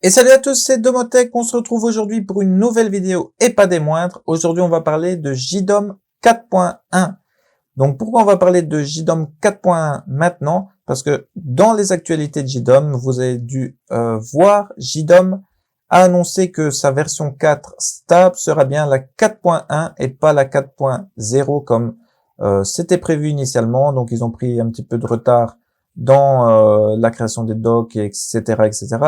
Et salut à tous, c'est Domotech. On se retrouve aujourd'hui pour une nouvelle vidéo et pas des moindres. Aujourd'hui, on va parler de JDOM 4.1. Donc, pourquoi on va parler de JDOM 4.1 maintenant? Parce que dans les actualités de JDOM, vous avez dû voir JDOM a annoncé que sa version 4 stable sera bien la 4.1 et pas la 4.0 comme c'était prévu initialement. Donc, ils ont pris un petit peu de retard dans la création des docs, etc., etc.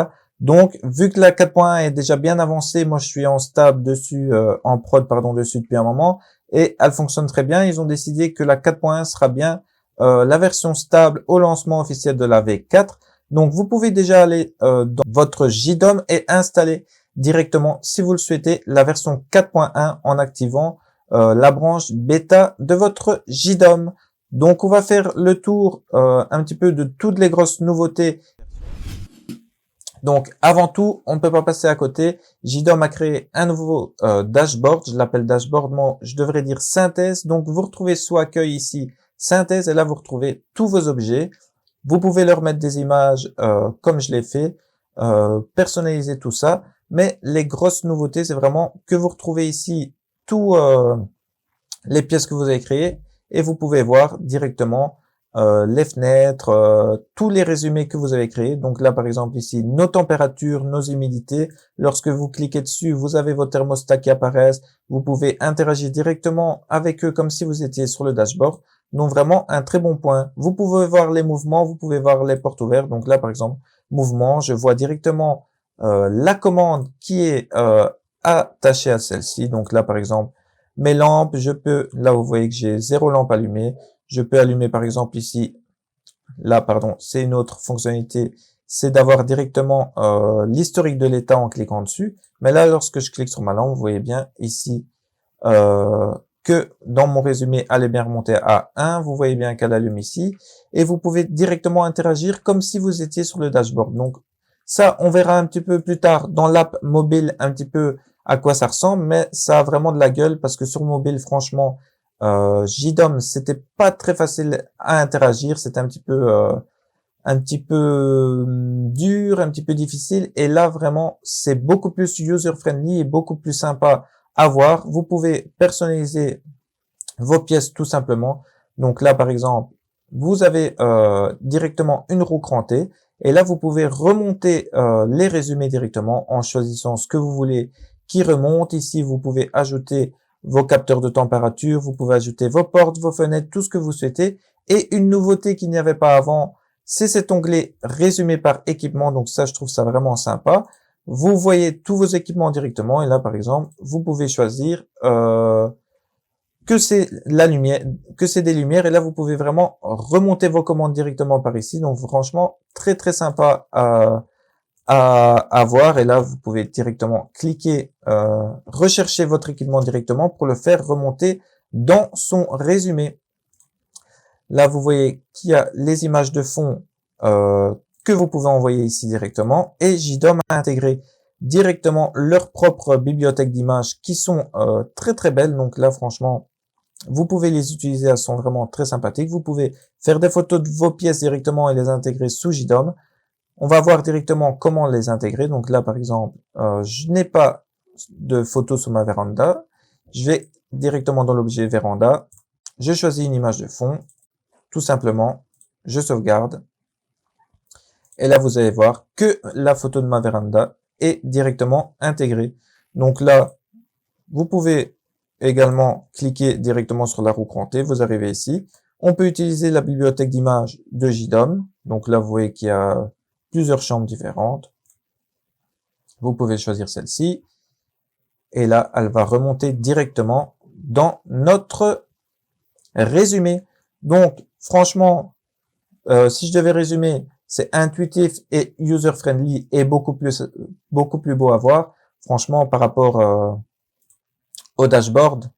Donc, vu que la 4.1 est déjà bien avancée, moi je suis en stable dessus, en prod pardon dessus depuis un moment, et elle fonctionne très bien. Ils ont décidé que la 4.1 sera bien la version stable au lancement officiel de la V4. Donc, vous pouvez déjà aller dans votre JDOM et installer directement, si vous le souhaitez, la version 4.1 en activant la branche bêta de votre JDOM. Donc, on va faire le tour un petit peu de toutes les grosses nouveautés. Donc, avant tout, on ne peut pas passer à côté. JDOM a créé un nouveau dashboard. Je l'appelle dashboard, moi, je devrais dire synthèse. Donc, vous retrouvez sous accueil ici, synthèse, et là, vous retrouvez tous vos objets. Vous pouvez leur mettre des images comme je l'ai fait, personnaliser tout ça. Mais les grosses nouveautés, c'est vraiment que vous retrouvez ici tous les pièces que vous avez créées et vous pouvez voir directement les fenêtres, tous les résumés que vous avez créés. Donc là, par exemple, ici, nos températures, nos humidités. Lorsque vous cliquez dessus, vous avez vos thermostats qui apparaissent. Vous pouvez interagir directement avec eux comme si vous étiez sur le dashboard. Donc vraiment un très bon point. Vous pouvez voir les mouvements, vous pouvez voir les portes ouvertes. Donc là, par exemple, mouvement, je vois directement la commande qui est attachée à celle-ci. Donc là, par exemple, mes lampes, je peux, là vous voyez que j'ai 0 lampe allumée. Je peux allumer par exemple ici, là pardon, c'est une autre fonctionnalité, c'est d'avoir directement l'historique de l'état en cliquant dessus. Mais là, lorsque je clique sur ma lampe, vous voyez bien ici que dans mon résumé, elle est bien remontée à 1. Vous voyez bien qu'elle allume ici. Et vous pouvez directement interagir comme si vous étiez sur le dashboard. Donc ça, on verra un petit peu plus tard dans l'app mobile un petit peu à quoi ça ressemble, mais ça a vraiment de la gueule parce que sur mobile, franchement, JDOM, c'était pas très facile à interagir, c'était un petit peu dur, un petit peu difficile, et là vraiment, c'est beaucoup plus user-friendly et beaucoup plus sympa à voir. Vous pouvez personnaliser vos pièces tout simplement. Donc là, par exemple, vous avez directement une roue crantée, et là, vous pouvez remonter les résumés directement en choisissant ce que vous voulez qui remonte. Ici, vous pouvez ajouter vos capteurs de température, vous pouvez ajouter vos portes, vos fenêtres, tout ce que vous souhaitez. Et une nouveauté qu'il n'y avait pas avant, c'est cet onglet résumé par équipement. Donc ça, je trouve ça vraiment sympa. Vous voyez tous vos équipements directement. Et là, par exemple, vous pouvez choisir que c'est la lumière, que c'est des lumières. Et là, vous pouvez vraiment remonter vos commandes directement par ici. Donc franchement, très très sympa à voir. Et là, vous pouvez directement cliquer, rechercher votre équipement directement pour le faire remonter dans son résumé. Là, vous voyez qu'il y a les images de fond que vous pouvez envoyer ici directement. Et JDOM a intégré directement leur propre bibliothèque d'images qui sont très très belles. Donc là, franchement, vous pouvez les utiliser, elles sont vraiment très sympathiques. Vous pouvez faire des photos de vos pièces directement et les intégrer sous JDOM. On va voir directement comment les intégrer. Donc là, par exemple, je n'ai pas de photo sur ma véranda. Je vais directement dans l'objet véranda. Je choisis une image de fond. Tout simplement, je sauvegarde. Et là, vous allez voir que la photo de ma véranda est directement intégrée. Donc là, vous pouvez également cliquer directement sur la roue crantée. Vous arrivez ici. On peut utiliser la bibliothèque d'images de JDOM. Donc là, vous voyez qu'il y a plusieurs chambres différentes. Vous pouvez choisir celle-ci. Et là, elle va remonter directement dans notre résumé. Donc, franchement, si je devais résumer, c'est intuitif et user-friendly et beaucoup plus beau à voir. Franchement, par rapport au dashboard,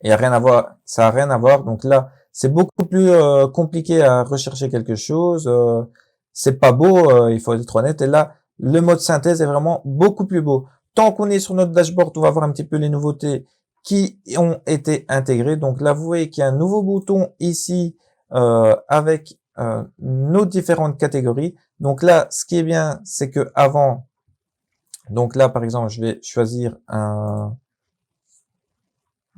il y a rien à voir, ça a rien à voir. Donc là, c'est beaucoup plus compliqué à rechercher quelque chose. C'est pas beau, il faut être honnête. Et là, le mode synthèse est vraiment beaucoup plus beau. Tant qu'on est sur notre dashboard, on va voir un petit peu les nouveautés qui ont été intégrées. Donc là, vous voyez qu'il y a un nouveau bouton ici avec nos différentes catégories. Donc là, ce qui est bien, c'est que avant, Donc là, par exemple, je vais choisir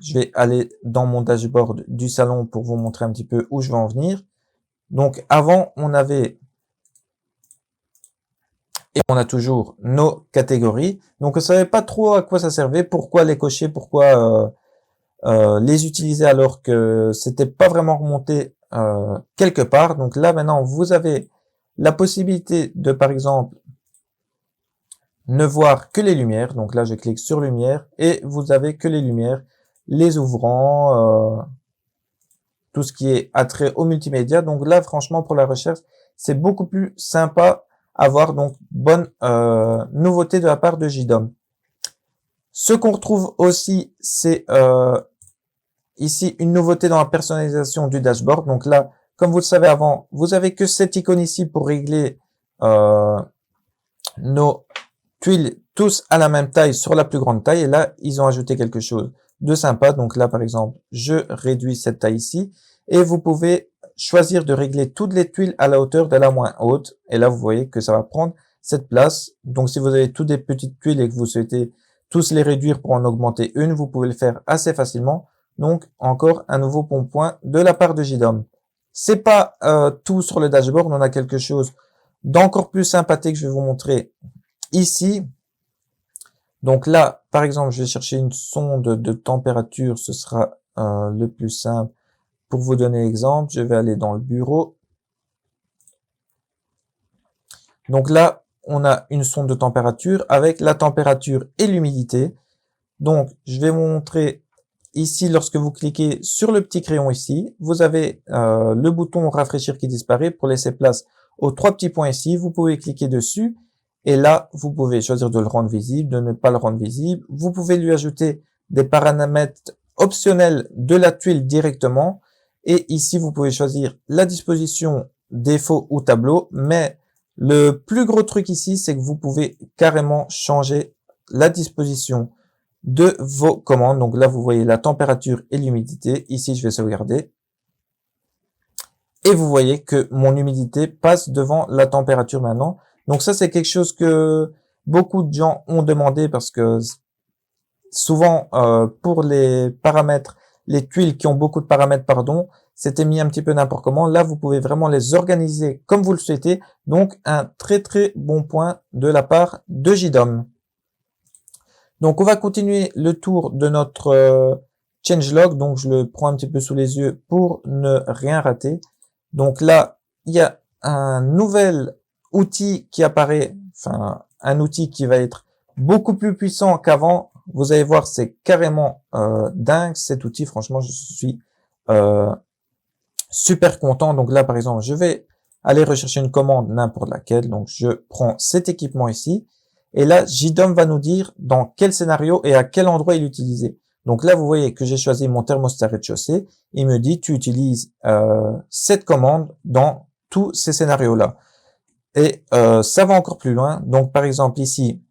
je vais aller dans mon dashboard du salon pour vous montrer un petit peu où je vais en venir. Donc avant, on avait et on a toujours nos catégories. Donc on savait pas trop à quoi ça servait, pourquoi les cocher, pourquoi les utiliser alors que c'était pas vraiment remonté quelque part. Donc là maintenant, vous avez la possibilité de, par exemple, ne voir que les lumières. Donc là, je clique sur lumière et vous avez que les lumières, les ouvrants, tout ce qui est attrait au multimédia. Donc là, franchement, pour la recherche, c'est beaucoup plus sympa à voir. Donc, bonne nouveauté de la part de JDOM. Ce qu'on retrouve aussi, c'est ici une nouveauté dans la personnalisation du dashboard. Donc là, comme vous le savez avant, vous avez que cette icône ici pour régler nos tuiles tous à la même taille sur la plus grande taille. Et là, ils ont ajouté quelque chose de sympa. Donc là, par exemple, je réduis cette taille ici et vous pouvez choisir de régler toutes les tuiles à la hauteur de la moins haute. Et là, vous voyez que ça va prendre cette place. Donc, si vous avez toutes des petites tuiles et que vous souhaitez tous les réduire pour en augmenter une, vous pouvez le faire assez facilement. Donc, encore un nouveau bon point de la part de JDOM. C'est pas tout sur le dashboard. On a quelque chose d'encore plus sympathique. Je vais vous montrer ici. Donc là, par exemple, je vais chercher une sonde de température. Ce sera le plus simple. Pour vous donner l'exemple, je vais aller dans le bureau. Donc là, on a une sonde de température avec la température et l'humidité. Donc, je vais vous montrer ici, lorsque vous cliquez sur le petit crayon ici, vous avez le bouton rafraîchir qui disparaît pour laisser place aux trois petits points ici. Vous pouvez cliquer dessus et là, vous pouvez choisir de le rendre visible, de ne pas le rendre visible. Vous pouvez lui ajouter des paramètres optionnels de la tuile directement. Et ici, vous pouvez choisir la disposition défaut ou tableau. Mais le plus gros truc ici, c'est que vous pouvez carrément changer la disposition de vos commandes. Donc là, vous voyez la température et l'humidité. Ici, je vais sauvegarder. Et vous voyez que mon humidité passe devant la température maintenant. Donc ça, c'est quelque chose que beaucoup de gens ont demandé parce que souvent, pour les paramètres, les tuiles qui ont beaucoup de paramètres, pardon, c'était mis un petit peu n'importe comment. Là, vous pouvez vraiment les organiser comme vous le souhaitez. Donc, un très très bon point de la part de JDOM. Donc, on va continuer le tour de notre changelog. Donc, je le prends un petit peu sous les yeux pour ne rien rater. Donc là, il y a un nouvel outil qui apparaît, enfin, un outil qui va être beaucoup plus puissant qu'avant. Vous allez voir, c'est carrément dingue cet outil. Franchement, je suis super content. Donc là, par exemple, je vais aller rechercher une commande n'importe laquelle. Donc, je prends cet équipement ici. Et là, JDOM va nous dire dans quel scénario et à quel endroit il l'utiliser. Donc là, vous voyez que j'ai choisi mon thermostat rez-de-chaussée. Il me dit, tu utilises cette commande dans tous ces scénarios-là. Et ça va encore plus loin. Donc, par exemple, ici,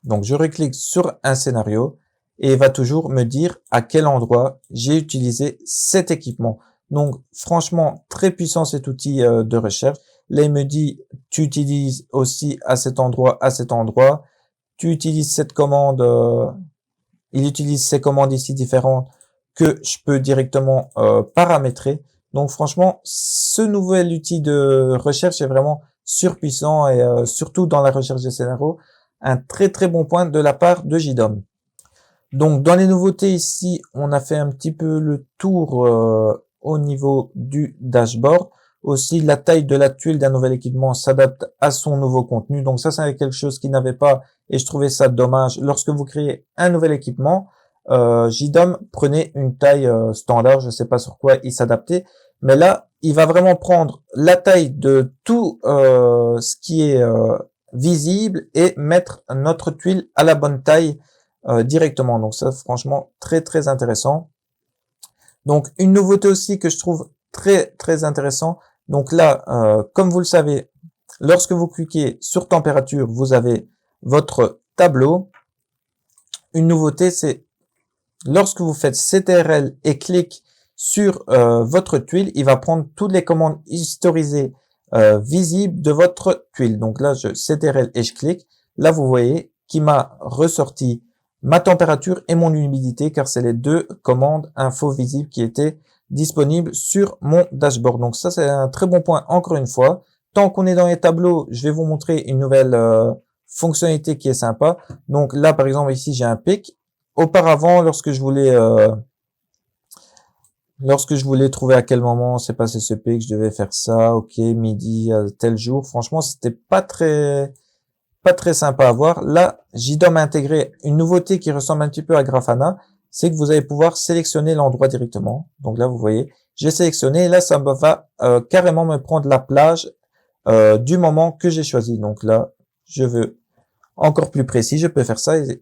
donc je reclique sur un scénario et il va toujours me dire à quel endroit j'ai utilisé cet équipement. Donc, franchement, très puissant cet outil de recherche. Là, il me dit, tu utilises aussi à cet endroit, à cet endroit. Tu utilises cette commande, il utilise ces commandes ici différentes que je peux directement paramétrer. Donc, franchement, ce nouvel outil de recherche est vraiment surpuissant et surtout dans la recherche des scénarios, un très très bon point de la part de JDOM. Donc, dans les nouveautés ici, on a fait un petit peu le tour au niveau du dashboard. Aussi, la taille de la tuile d'un nouvel équipement s'adapte à son nouveau contenu. Donc ça, c'est quelque chose qu'il n'avait pas et je trouvais ça dommage. Lorsque vous créez un nouvel équipement, JDOM prenait une taille standard. Je ne sais pas sur quoi il s'adaptait. Mais là, il va vraiment prendre la taille de tout ce qui est visible et mettre notre tuile à la bonne taille directement. Donc ça, franchement, très très intéressant. Donc une nouveauté aussi que je trouve très très intéressant. Donc là, comme vous le savez, lorsque vous cliquez sur température, vous avez votre tableau. Une nouveauté, c'est lorsque vous faites CTRL et clic sur votre tuile, il va prendre toutes les commandes historisées visible de votre tuile. Donc là, je CTRL et je clique. Là, vous voyez qu'il m'a ressorti ma température et mon humidité, car c'est les deux commandes info visibles qui étaient disponibles sur mon dashboard. Donc ça, c'est un très bon point encore une fois. Tant qu'on est dans les tableaux, je vais vous montrer une nouvelle fonctionnalité qui est sympa. Donc là, par exemple, ici, j'ai un pic. Auparavant, lorsque je voulais trouver à quel moment s'est passé ce pic, je devais faire ça, ok, midi, tel jour. Franchement, c'était pas très sympa à voir. Là, JDOM a intégré une nouveauté qui ressemble un petit peu à Grafana, c'est que vous allez pouvoir sélectionner l'endroit directement. Donc là, vous voyez, j'ai sélectionné, et là, ça va carrément me prendre la plage du moment que j'ai choisi. Donc là, je veux encore plus précis, je peux faire ça et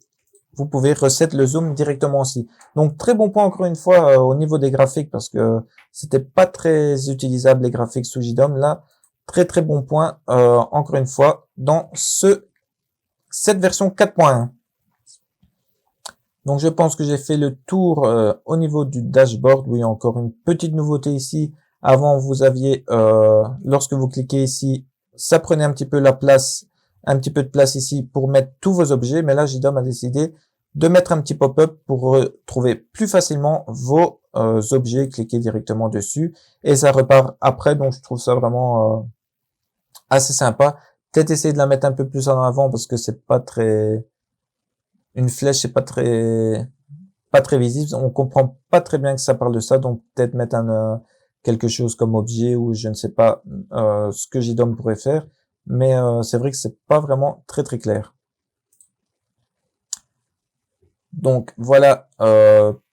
vous pouvez reset le zoom directement aussi. Donc très bon point encore une fois au niveau des graphiques, parce que c'était pas très utilisable les graphiques sous JDOM. Là, très bon point encore une fois dans cette version 4.1. Donc je pense que j'ai fait le tour au niveau du dashboard. Oui, encore une petite nouveauté ici. Avant, vous aviez, lorsque vous cliquez ici, ça prenait un petit peu la place, un petit peu de place ici pour mettre tous vos objets. Mais là, JDOM a décidé de mettre un petit pop-up pour retrouver plus facilement vos objets. Cliquez directement dessus et ça repart après. Donc je trouve ça vraiment assez sympa. Peut-être essayer de la mettre un peu plus en avant, parce que c'est pas très, une flèche, c'est pas très visible. On comprend pas très bien que ça parle de ça. Donc peut-être mettre quelque chose comme objet, ou je ne sais pas ce que JDOM pourrait faire. Mais c'est vrai que c'est pas vraiment très clair. Donc voilà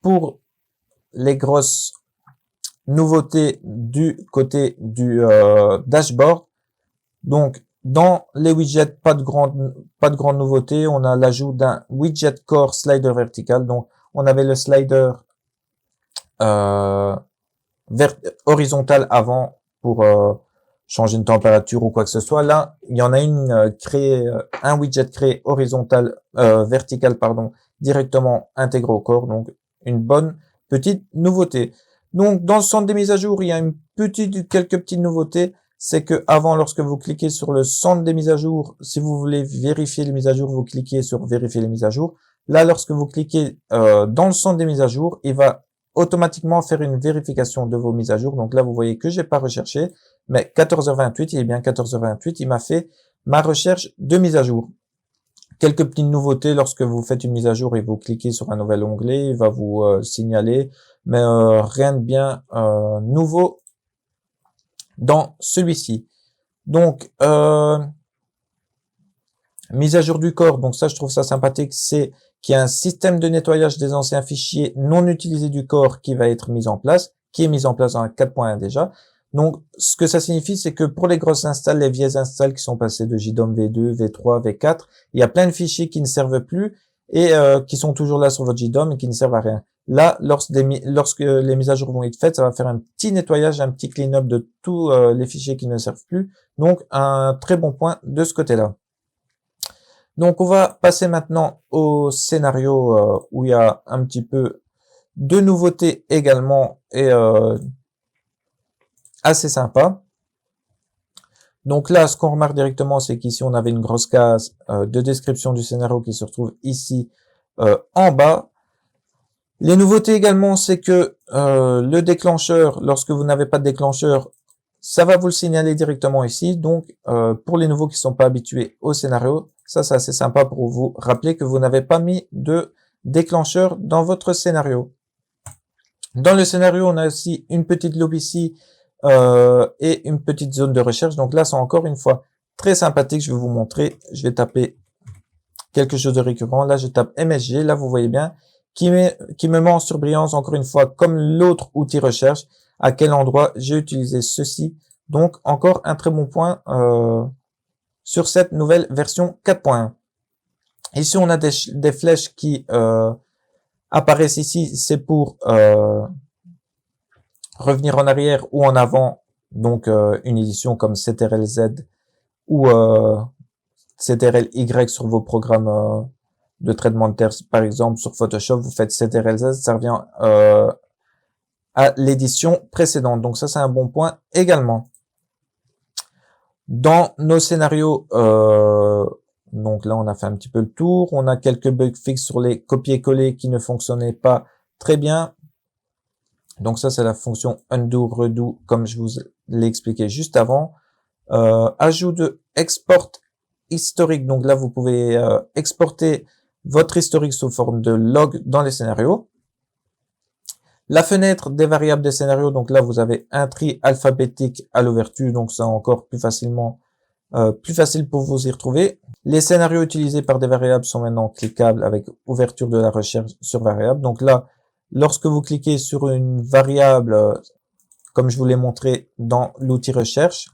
pour les grosses nouveautés du côté du dashboard. Donc dans les widgets, pas de grande nouveauté. On a l'ajout d'un widget core slider vertical. Donc on avait le slider horizontal avant pour changer une température ou quoi que ce soit. Là, il y en a un widget créé horizontal, vertical, pardon, directement intégré au corps. Donc, une bonne petite nouveauté. Donc, dans le centre des mises à jour, il y a quelques petites nouveautés. C'est que avant, lorsque vous cliquez sur le centre des mises à jour, si vous voulez vérifier les mises à jour, vous cliquez sur vérifier les mises à jour. Là, lorsque vous cliquez dans le centre des mises à jour, il va automatiquement faire une vérification de vos mises à jour. Donc là, vous voyez que j'ai pas recherché, mais 14h28, il est bien 14h28, il m'a fait ma recherche de mise à jour. Quelques petites nouveautés: lorsque vous faites une mise à jour et vous cliquez sur un nouvel onglet, il va vous signaler, mais rien de bien nouveau dans celui-ci. Donc, mise à jour du corps, donc ça, je trouve ça sympathique, c'est qu'il y a un système de nettoyage des anciens fichiers non utilisés du corps qui va être mis en place, qui est mis en place dans la 4.1 déjà. Donc, ce que ça signifie, c'est que pour les grosses installs, les vieilles installs qui sont passées de JDOM V2, V3, V4, il y a plein de fichiers qui ne servent plus et qui sont toujours là sur votre JDOM et qui ne servent à rien. Là, lorsque les mises à jour vont être faites, ça va faire un petit nettoyage, un petit clean-up de tous les fichiers qui ne servent plus. Donc, un très bon point de ce côté-là. Donc, on va passer maintenant au scénario où il y a un petit peu de nouveautés également et assez sympa. Donc là, ce qu'on remarque directement, c'est qu'ici, on avait une grosse case de description du scénario qui se retrouve ici en bas. Les nouveautés également, c'est que le déclencheur, lorsque vous n'avez pas de déclencheur, ça va vous le signaler directement ici. Donc, pour les nouveaux qui ne sont pas habitués au scénario, ça c'est assez sympa pour vous rappeler que vous n'avez pas mis de déclencheur dans votre scénario. Dans le scénario, on a aussi une petite loupe ici et une petite zone de recherche. Donc là, c'est encore une fois très sympathique. Je vais vous montrer. Je vais taper quelque chose de récurrent. Là, je tape MSG. Là, vous voyez bien, qui me met en surbrillance encore une fois, comme l'autre outil recherche, à quel endroit j'ai utilisé ceci. Donc, encore un très bon point sur cette nouvelle version 4.1. Ici, on a des flèches qui apparaissent ici. C'est pour revenir en arrière ou en avant. Donc, une édition comme CTRL-Z ou CTRL-Y sur vos programmes de traitement de texte. Par exemple, sur Photoshop, vous faites CTRL-Z, ça revient à l'édition précédente. Donc ça, c'est un bon point également. Dans nos scénarios, donc là, on a fait un petit peu le tour. On a quelques bugs fixes sur les copier-coller qui ne fonctionnaient pas très bien. Donc ça, c'est la fonction undo, redo, comme je vous l'ai expliqué juste avant. Ajout de export historique. Donc là, vous pouvez exporter votre historique sous forme de log dans les scénarios. La fenêtre des variables des scénarios. Donc là, vous avez un tri alphabétique à l'ouverture. Donc ça, encore plus facilement, plus facile pour vous y retrouver. Les scénarios utilisés par des variables sont maintenant cliquables avec ouverture de la recherche sur variable. Donc là, lorsque vous cliquez sur une variable, comme je vous l'ai montré dans l'outil recherche,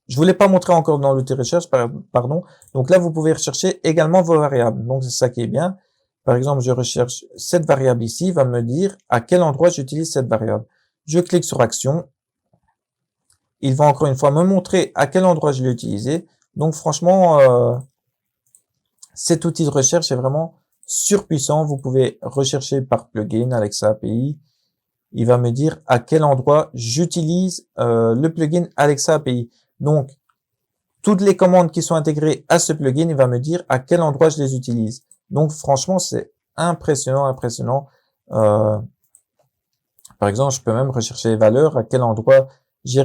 je vous l'ai pas montré encore dans l'outil recherche, pardon. Donc là, vous pouvez rechercher également vos variables. Donc c'est ça qui est bien. Par exemple, je recherche cette variable ici, il va me dire à quel endroit j'utilise cette variable. Je clique sur action. Il va encore une fois me montrer à quel endroit je l'ai utilisé. Donc franchement, cet outil de recherche est vraiment surpuissant. Vous pouvez rechercher par plugin, Alexa API. Il va me dire à quel endroit j'utilise le plugin Alexa API. Donc, toutes les commandes qui sont intégrées à ce plugin, il va me dire à quel endroit je les utilise. Donc, franchement, c'est impressionnant, impressionnant. Par exemple, je peux même rechercher les valeurs, à quel endroit j'ai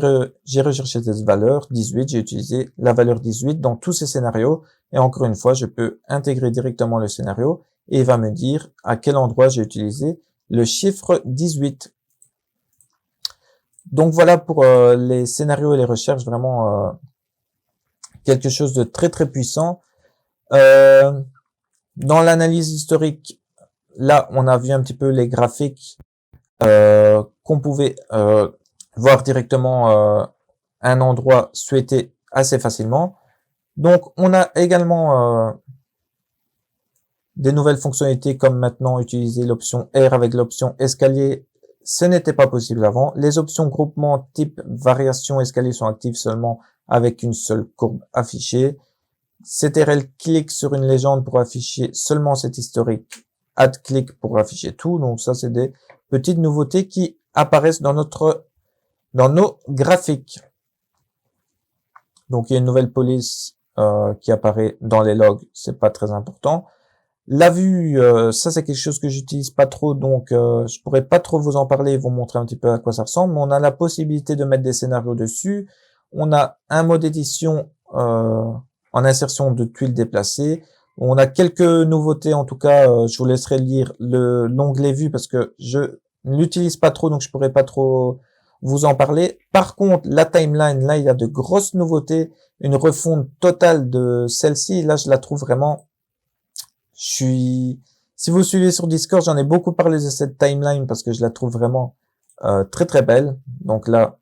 recherché cette valeur, 18, j'ai utilisé la valeur 18 dans tous ces scénarios. Et encore une fois, je peux intégrer directement le scénario et il va me dire à quel endroit j'ai utilisé le chiffre 18. Donc voilà pour les scénarios et les recherches, vraiment quelque chose de très très puissant. Dans l'analyse historique, là on a vu un petit peu les graphiques qu'on pouvait voir directement un endroit souhaité assez facilement. Donc on a également des nouvelles fonctionnalités comme maintenant utiliser l'option R avec l'option escalier. Ce n'était pas possible avant. Les options groupement type variation escalier sont actives seulement avec une seule courbe affichée. CTRL clique sur une légende pour afficher seulement cet historique. Add click pour afficher tout. Donc ça, c'est des petites nouveautés qui apparaissent dans nos graphiques. Donc il y a une nouvelle police qui apparaît dans les logs. C'est pas très important. La vue, ça c'est quelque chose que j'utilise pas trop, donc je pourrais pas trop vous en parler et vous montrer un petit peu à quoi ça ressemble. Mais on a la possibilité de mettre des scénarios dessus. On a un mode édition en insertion de tuiles déplacées. On a quelques nouveautés, en tout cas, je vous laisserai lire l'onglet vue parce que je ne l'utilise pas trop, donc je pourrais pas trop vous en parler. Par contre, la timeline, là, il y a de grosses nouveautés, une refonte totale de celle-ci. Là, je la trouve vraiment. Si vous suivez sur Discord, j'en ai beaucoup parlé de cette timeline parce que je la trouve vraiment très très belle. Donc là,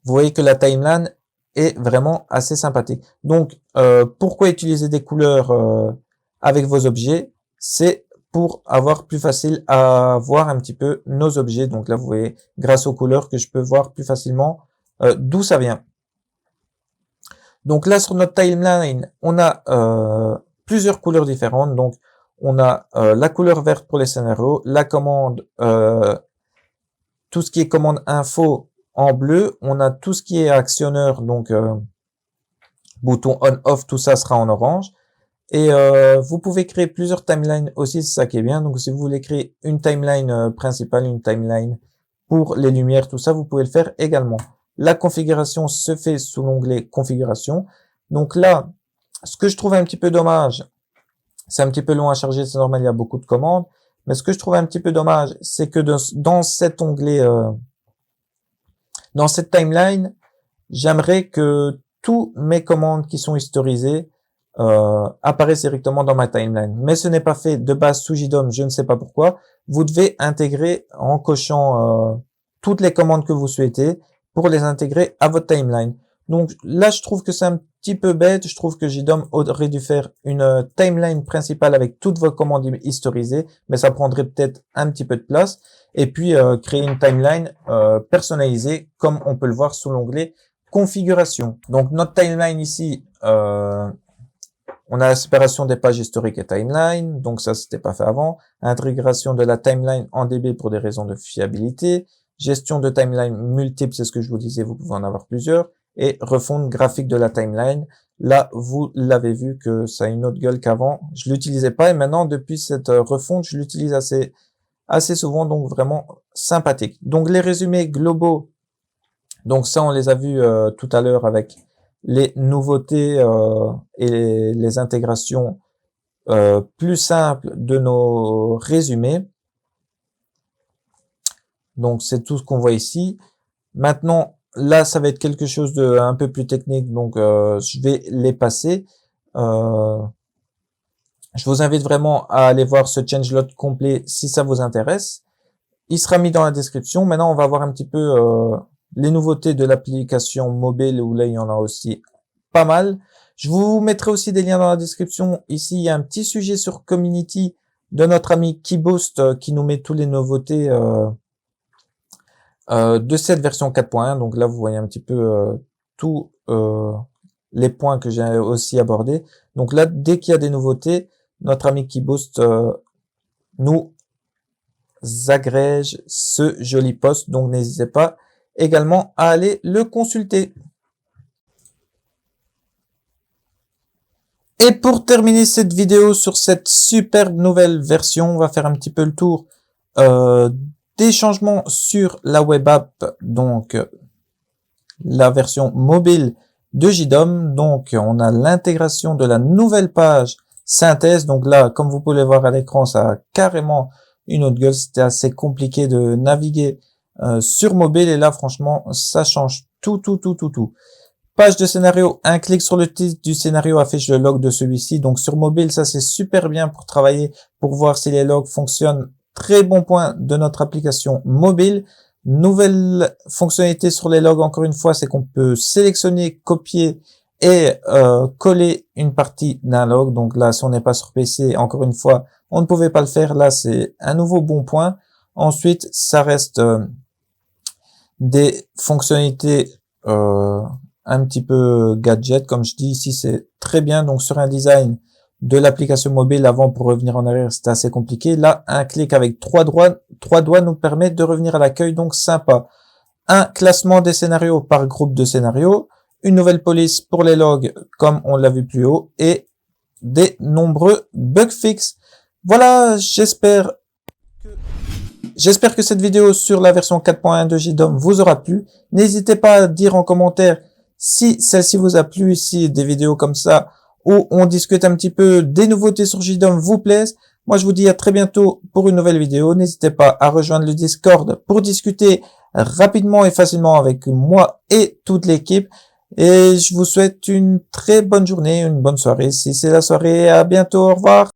vous voyez que la timeline est vraiment assez sympathique. Donc, pourquoi utiliser des couleurs avec vos objets? C'est pour avoir plus facile à voir un petit peu nos objets. Donc là, vous voyez, grâce aux couleurs que je peux voir plus facilement d'où ça vient. Donc là, sur notre timeline, on a plusieurs couleurs différentes. Donc, on a la couleur verte pour les scénarios, la commande, tout ce qui est commande info en bleu. On a tout ce qui est actionneur, donc bouton on-off, tout ça sera en orange. Et vous pouvez créer plusieurs timelines aussi, c'est ça qui est bien. Donc, si vous voulez créer une timeline principale, une timeline pour les lumières, tout ça, vous pouvez le faire également. La configuration se fait sous l'onglet configuration. Donc là, ce que je trouve un petit peu dommage, c'est un petit peu long à charger, c'est normal, il y a beaucoup de commandes. Mais ce que je trouve un petit peu dommage, c'est que dans cet onglet, dans cette timeline, j'aimerais que tous mes commandes qui sont historisées apparaissent directement dans ma timeline. Mais ce n'est pas fait de base sous JDOM, je ne sais pas pourquoi. Vous devez intégrer en cochant toutes les commandes que vous souhaitez pour les intégrer à votre timeline. Donc là, je trouve que c'est un petit peu bête. Je trouve que JDOM aurait dû faire une timeline principale avec toutes vos commandes historisées, mais ça prendrait peut-être un petit peu de place. Et puis créer une timeline personnalisée, comme on peut le voir sous l'onglet configuration. Donc notre timeline ici, on a la séparation des pages historiques et timeline, donc ça c'était pas fait avant. Intégration de la timeline en DB pour des raisons de fiabilité. gestion de timeline multiple, c'est ce que je vous disais, vous pouvez en avoir plusieurs, et refonte graphique de la timeline. Là, vous l'avez vu que ça a une autre gueule qu'avant. Je l'utilisais pas et maintenant, depuis cette refonte, je l'utilise assez souvent, donc vraiment sympathique. Donc les résumés globaux, donc ça on les a vus tout à l'heure avec les nouveautés et les intégrations plus simples de nos résumés. Donc c'est tout ce qu'on voit ici. Maintenant, là ça va être quelque chose de un peu plus technique, donc je vais les passer. Je vous invite vraiment à aller voir ce changelog complet si ça vous intéresse. Il sera mis dans la description. Maintenant, on va voir un petit peu les nouveautés de l'application mobile, où là, il y en a aussi pas mal. Je vous mettrai aussi des liens dans la description. Ici, il y a un petit sujet sur Community de notre ami Keyboost qui nous met toutes les nouveautés de cette version 4.1. Donc là, vous voyez un petit peu tous les points que j'ai aussi abordés. Donc là, dès qu'il y a des nouveautés, notre ami Keyboost nous agrège ce joli post. Donc n'hésitez pas également à aller le consulter. Et pour terminer cette vidéo sur cette superbe nouvelle version, on va faire un petit peu le tour des changements sur la web app, donc la version mobile de JDOM. Donc on a l'intégration de la nouvelle page synthèse. Donc là, comme vous pouvez le voir à l'écran, ça a carrément une autre gueule. C'était assez compliqué de naviguer sur mobile, et là franchement ça change tout. Page de scénario, un clic sur le titre du scénario affiche le log de celui-ci. Donc sur mobile, ça c'est super bien pour travailler, pour voir si les logs fonctionnent. Très bon point de notre application mobile. Nouvelle fonctionnalité sur les logs, encore une fois, c'est qu'on peut sélectionner, copier et coller une partie d'un log. Donc là, si on n'est pas sur PC, encore une fois, on ne pouvait pas le faire. Là, c'est un nouveau bon point. Ensuite, ça reste des fonctionnalités un petit peu gadget, comme je dis ici, c'est très bien. Donc sur un design de l'application mobile, avant, pour revenir en arrière, c'était assez compliqué. Là, un clic avec trois doigts nous permet de revenir à l'accueil, donc sympa. Un classement des scénarios par groupe de scénarios, une nouvelle police pour les logs, comme on l'a vu plus haut, et des nombreux bug fixes. Voilà, j'espère que cette vidéo sur la version 4.1 de JDOM vous aura plu. N'hésitez pas à dire en commentaire si celle-ci vous a plu, si des vidéos comme ça où on discute un petit peu des nouveautés sur JDOM vous plaisent. Moi, je vous dis à très bientôt pour une nouvelle vidéo. N'hésitez pas à rejoindre le Discord pour discuter rapidement et facilement avec moi et toute l'équipe. Et je vous souhaite une très bonne journée, une bonne soirée si c'est la soirée. À bientôt, au revoir.